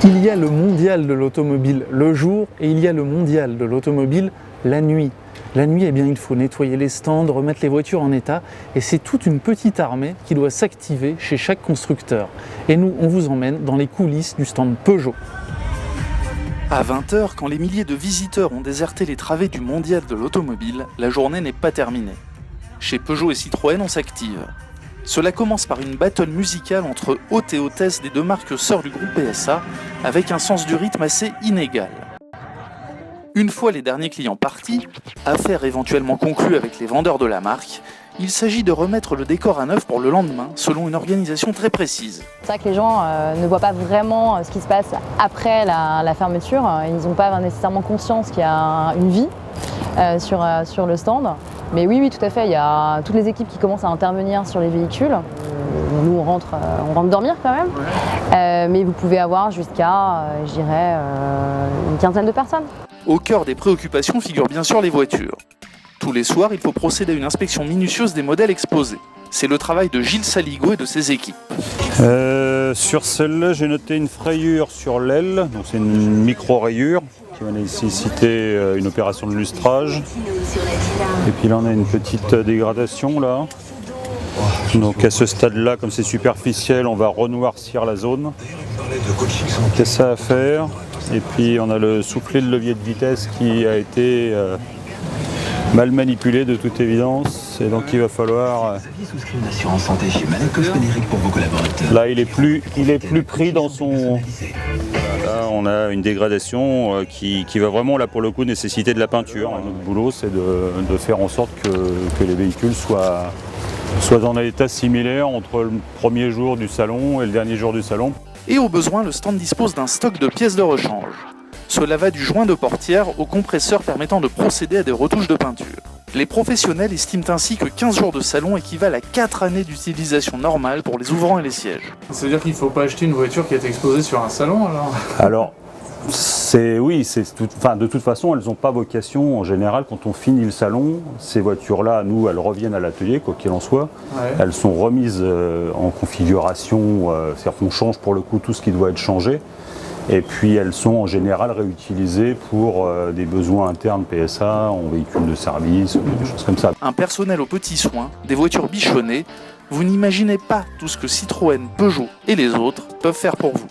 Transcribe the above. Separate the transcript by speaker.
Speaker 1: Il y a le mondial de l'automobile le jour et il y a le mondial de l'automobile la nuit. La nuit, eh bien, il faut nettoyer les stands, remettre les voitures en état et c'est toute une petite armée qui doit s'activer chez chaque constructeur. Et nous, on vous emmène dans les coulisses du stand Peugeot. À 20 h, quand les milliers de visiteurs ont déserté les travées du mondial de l'automobile, la journée n'est pas terminée. Chez Peugeot et Citroën, on s'active. Cela commence par une battle musicale entre hôtes et hôtesses des deux marques sœurs du groupe PSA, avec un sens du rythme assez inégal. Une fois les derniers clients partis, affaire éventuellement conclue avec les vendeurs de la marque, il s'agit de remettre le décor à neuf pour le lendemain, selon une organisation très précise.
Speaker 2: C'est vrai que les gens ne voient pas vraiment ce qui se passe après la fermeture. Ils n'ont pas nécessairement conscience qu'il y a une vie sur le stand. Mais oui, tout à fait, il y a toutes les équipes qui commencent à intervenir sur les véhicules. Nous, on rentre dormir quand même. Mais vous pouvez avoir jusqu'à, je dirais, une quinzaine de personnes.
Speaker 1: Au cœur des préoccupations figurent bien sûr les voitures. Tous les soirs, il faut procéder à une inspection minutieuse des modèles exposés. C'est le travail de Gilles Saligo et de ses équipes.
Speaker 3: Sur celle-là, j'ai noté une frayure sur l'aile, donc c'est une micro-rayure qui va nécessiter une opération de lustrage. Et puis là, on a une petite dégradation là. Donc à ce stade-là, comme c'est superficiel, on va renoircir la zone. C'est ça à faire. Et puis on a le soufflet de levier de vitesse qui a été mal manipulé de toute évidence. Et donc il va falloir... Là il est plus pris dans son... Là on a une dégradation qui va vraiment là pour le coup nécessiter de la peinture. Notre boulot c'est de faire en sorte que les véhicules soient dans un état similaire entre le premier jour du salon et le dernier jour du salon.
Speaker 1: Et au besoin, le stand dispose d'un stock de pièces de rechange. Cela va du joint de portière au compresseur permettant de procéder à des retouches de peinture. Les professionnels estiment ainsi que 15 jours de salon équivalent à 4 années d'utilisation normale pour les ouvrants et les sièges.
Speaker 4: Ça veut dire qu'il ne faut pas acheter une voiture qui est exposée sur un salon alors ?
Speaker 3: Alors, de toute façon, elles n'ont pas vocation en général quand on finit le salon. Ces voitures-là, nous, elles reviennent à l'atelier, quoi qu'il en soit. Ouais. Elles sont remises en configuration, c'est-à-dire qu'on change pour le coup tout ce qui doit être changé. Et puis elles sont en général réutilisées pour des besoins internes PSA, en véhicules de service, des choses comme ça.
Speaker 1: Un personnel aux petits soins, des voitures bichonnées, vous n'imaginez pas tout ce que Citroën, Peugeot et les autres peuvent faire pour vous.